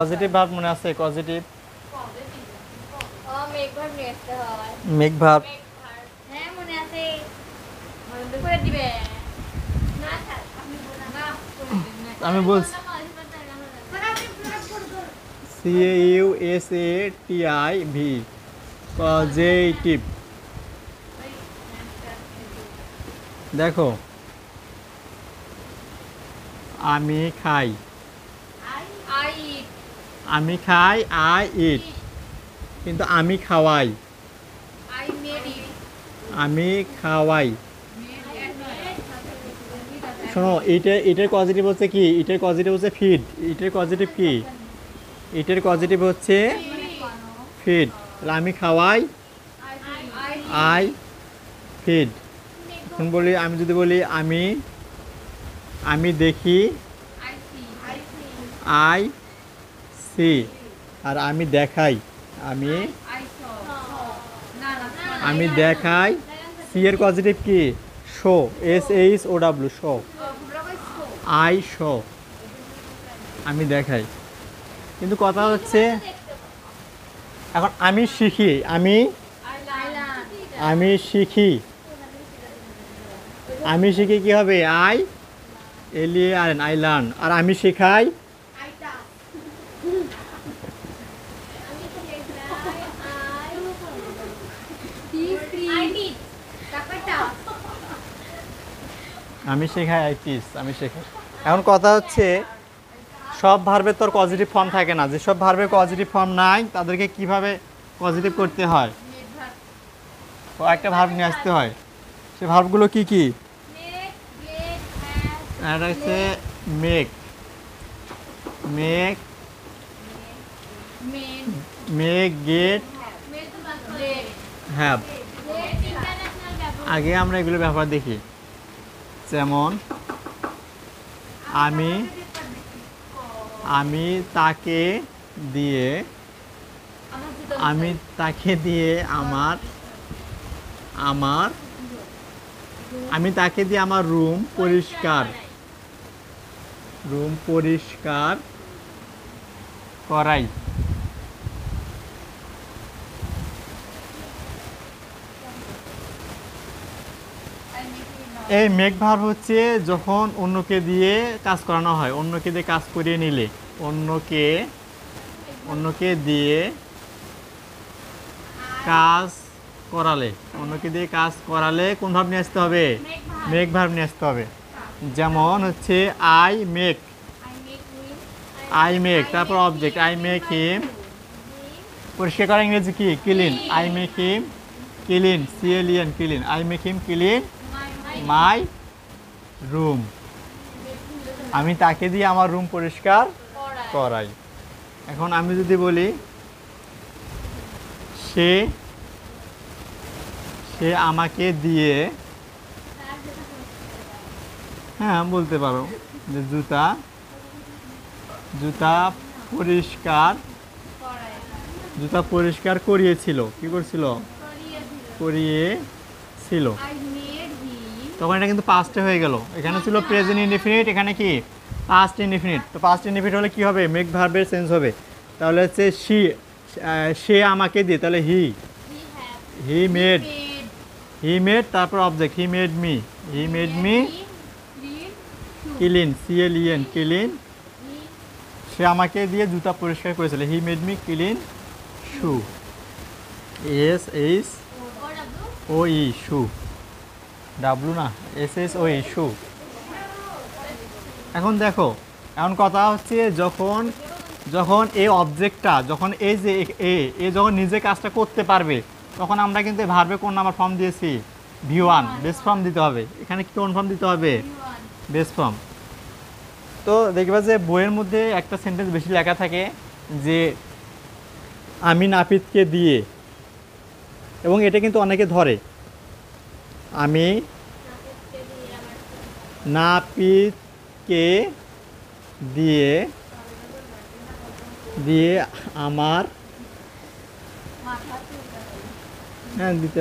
Positive verb মনে আছে? Positive মেঘ ভার্ব নিয়ে আসতে হয়। মেক ভার্ব হ্যাঁ মনে আছে, করে দিবে না স্যার আপনি বলেন না, করে দিবেন না। আমি বলছি CAUSATIV পজিটিভ। দেখো আমি খাই, আই আমি খাই আই ইট, কিন্তু আমি খাওয়াই, আই মেড ইট, আমি খাওয়াই। শোনো এটার পজিটিভ হচ্ছে কি? এটার পজিটিভ হচ্ছে ফিড। এটার পজিটিভ কি? এটার পজিটিভ হচ্ছে ফিড। তাহলে আমি খাওয়াই আই ফিড। এখন বলি, আমি যদি বলি আমি দেখি আই সি, আর আমি দেখাই আমি দেখাই। সি এর পজিটিভ কি? Show, SHOW show, I show, আমি দেখাই। কিন্তু কথা হচ্ছে এখন আমি শিখি, আমি শিখি, আমি শিখি কি হবে? I learn. আর আমি শেখাই আমি শেখাই আই টিচ, আমি শেখাই। এখন কথা হচ্ছে সব ভার্বের তোর পজিটিভ ফর্ম থাকে না। যেসব ভার্বের পজিটিভ ফর্ম নাই তাদেরকে কিভাবে পজিটিভ করতে হয়? একটা ভার্ব নিয়ে আসতে হয়। সে ভার্বগুলো কি কি? এটা হচ্ছে make, make, make, get, have. আগে আমরা এগুলো ব্যবহার দেখি। যেমন আমি তাকে দিয়ে, আমি তাকে দিয়ে আমার আমি তাকে দিয়ে আমার রুম পরিষ্কার করাই। এই মেক ভার্ব হচ্ছে যখন অন্যকে দিয়ে কাজ করানো হয়, অন্যকে দিয়ে কাজ করিয়ে নিলে, অন্যকে দিয়ে কাজ করালে কোন ভার্ব নিয়ে আসতে হবে? মেক ভার্ব নিয়ে আসতে হবে। যেমন হচ্ছে আই মেক, তারপর অবজেক্ট আই মেক হিম, পরিষ্কার করা ইংরেজি কি? Clean, I make him clean, CLEN clean, I make him clean my room. আমি তাকে দিয়ে আমার রুম পরিষ্কার করাই। এখন আমি যদি বলি সে আমাকে দিয়ে, হ্যাঁ বলতে পারো যে জুতা পরিষ্কার করিয়েছিল। কি করছিল? করিয়েছিল। তখন এটা কিন্তু পাস্টে হয়ে গেল। এখানে ছিল প্রেজেন্ট ইনডেফিনিট, এখানে কি? Past indefinite. তো পাস্ট ইনডেফিনিট হলে কি হবে? মেক ভার্বের চেঞ্জ হবে। তাহলে হচ্ছে সে আমাকে দিয়ে, তাহলে হি মেড, তারপর object he made me clean, CLEN clean. সে আমাকে দিয়ে জুতা পরিষ্কার করেছিল, he made me clean shoe, SHOE shoe, W না, SSOE শু। এখন দেখো, এখন কথা হচ্ছে যখন এই অবজেক্টটা, যখন এই যে এ যখন নিজে কাজটা করতে পারবে, তখন আমরা কিন্তু ভার্বে কোন নাম্বার ফর্ম দিয়েছি? V1, বেস ফর্ম দিতে হবে। এখানে কোন ফর্ম দিতে হবে? Base form. তো দেখবা যে বইয়ের মধ্যে একটা সেন্টেন্স বেশি লেখা থাকে যে আমি নাপিতকে দিয়ে, এবং এটা কিন্তু অনেকে ধরে, আমি নাপিতকে দিয়ে আমার, হ্যাঁ দিতে,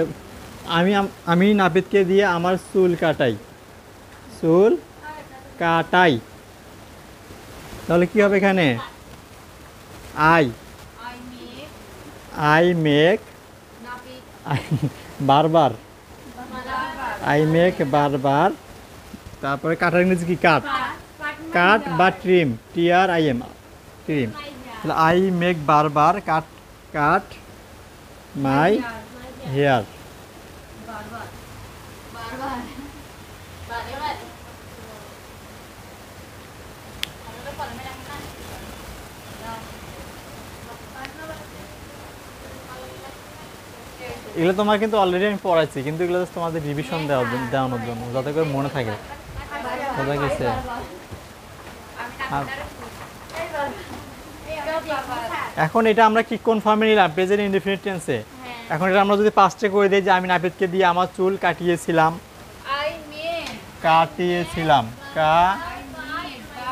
আমি নাপিতকে দিয়ে আমার চুল কাটাই। তাহলে কি হবে এখানে? I I make I make Nafik বারবার Malabar আই মেক বারবার, তারপরে কাটার ইংরেজি কি কাট, কাট বা ট্রিম, TRIM ট্রিম। তাহলে I make barber cut cut my hair. Barbar Barbar Barbar Ano pa naman ang kan? এগুলো তোমার কিন্তু অলরেডি আমি পড়াইছি, কিন্তু এগুলো just তোমাদের রিভিশন দেওয়ানোর জন্য, যাতে করে মনে থাকে। বোঝা গেছে? এখন এটা আমরা কি কোন ফর্মে নিলাম? প্রেজেন্ট ইনডিফিনিট টেন্সে। এখন এটা আমরা যদি পাস্টে করে দিই যে আমি নাপিতকে দিয়ে আমার চুল কাটিয়েছিলাম, I made কাটিয়েছিলাম,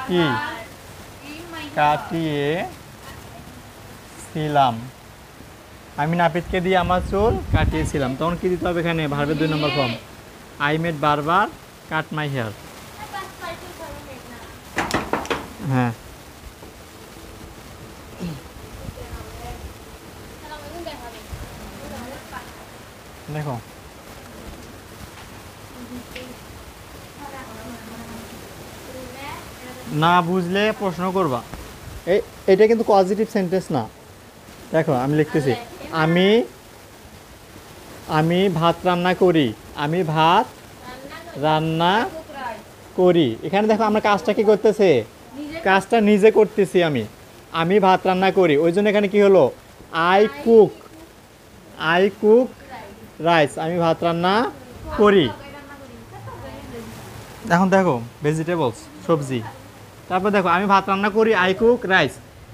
কি কাটিয়েছিলাম, আমি নাপিতকে দিয়ে আমার চুল কাটিয়েছিলাম, তখন কি দিতে হবে এখানে? ভার্বের 2 নম্বর ফর্ম, আই মেড বারবার কাট মাই হেয়ার। হ্যাঁ, দেখো না বুঝলে প্রশ্ন করবা। এটা কিন্তু পজিটিভ সেন্টেন্স না। দেখো আমি লিখতেছি, আমি ভাত রান্না করি, আমি ভাত রান্না করি। এখানে দেখো আমরা কাজটা কি করতেছে? কাজটা নিজে করতেছি। আমি ভাত রান্না করি, ওই জন্য এখানে কি হলো? আই কুক রাইস, আমি ভাত রান্না করি। এখন দেখো ভেজিটেবলস, সবজি। তারপর দেখো আমি ভাত রান্না করি, আই কুক রাইস।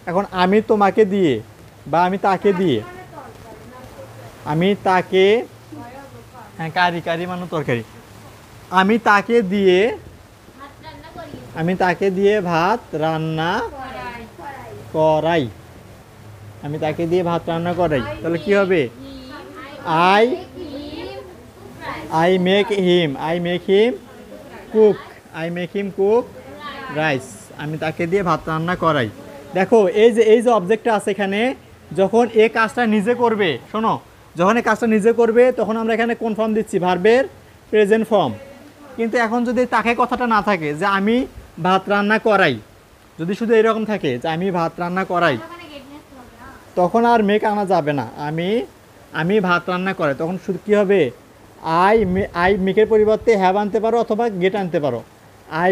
এখন আমি তোমাকে দিয়ে বা আমি তাকে দিয়ে, আমি তাকে, হ্যাঁ কারি মানে তরকারি, আমি তাকে দিয়ে ভাত রান্না করাই, আমি তাকে দিয়ে ভাত রান্না করাই। তাহলে কি হবে? I make him cook rice, আমি তাকে দিয়ে ভাত রান্না করাই। দেখো এই যে অবজেক্টটা আছে এখানে, যখন এই কাজটা নিজে করবে, শোনো, যখন এই কাজটা নিজে করবে তখন আমরা এখানে কোন ফর্ম দিচ্ছি? ভার্বের প্রেজেন্ট ফর্ম। কিন্তু এখন যদি তাকে কথাটা না থাকে যে আমি ভাত রান্না করাই, যদি শুধু এরকম থাকে যে আমি ভাত রান্না করাই, তখন আর মেক আনা যাবে না। আমি ভাত রান্না করাই, তখন শুধু কী হবে? আই মেকের পরিবর্তে হ্যাভ আনতে পারো অথবা গেট আনতে পারো। আই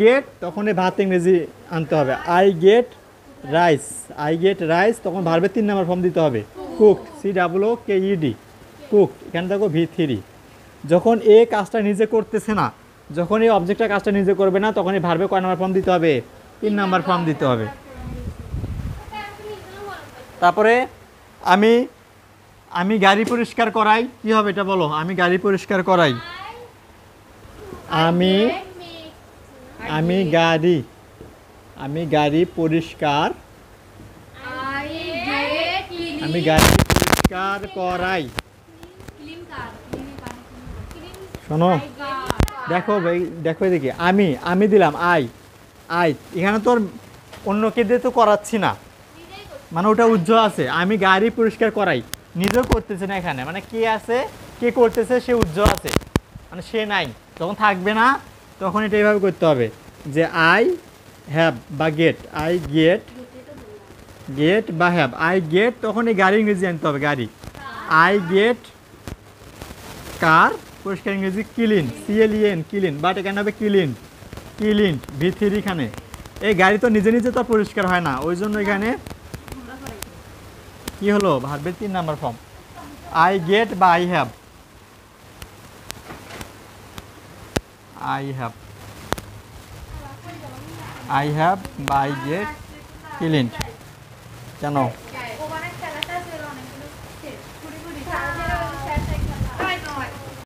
গেট, তখন এই ভাত ইংরেজি আনতে হবে। আই গেট রাইস, তখন ভার্বের 3 নম্বর ফর্ম দিতে হবে, কুকড, COOKED, কুকড। এখানে দেখো V3। যখন এই কাজটা নিজে করতেছে না, যখন এই অবজেক্টটা কাজটা নিজে করবে না, তখন এই ভার্বে কয় নম্বর ফর্ম দিতে হবে? 3 নম্বর ফর্ম দিতে হবে। তারপরে আমি গাড়ি পরিষ্কার করাই, কি হবে এটা বলো? আমি গাড়ি পরিষ্কার করাই, আমি গাড়ি পরিষ্কার করাই। শোনো, দেখো এদিকে, আমি দিলাম আই, এখানে তোর অন্যকে দিয়ে তো করাচ্ছি না, মানে ওটা উজ্জ্বল আছে। আমি গাড়ি পরিষ্কার করাই, নিজেও করতেছে না এখানে, মানে কে আছে, কে করতেছে, সে উজ্জ্বল আছে, মানে সে নাই। যখন থাকবে না তখন এটা এইভাবে করতে হবে যে আই হ্যাভ বা গেট, গেট বা হ্যাভ, আই গেট, তখন এই গাড়ি ইংরেজি আনতে হবে, গাড়ি। আই গেট কার পরিষ্কার ইংরেজি ক্লিন, CLEN ক্লিন, বাট এখানে হবে ক্লিন V3 এখানে। এই গাড়ি তো নিজে তো পরিষ্কার হয় না, ওই জন্য এখানে কি হলো? ভার্বের 3 নম্বর ফর্ম, আই গেট বা আই হ্যাভ বা আই গেট ক্লিন। কেন?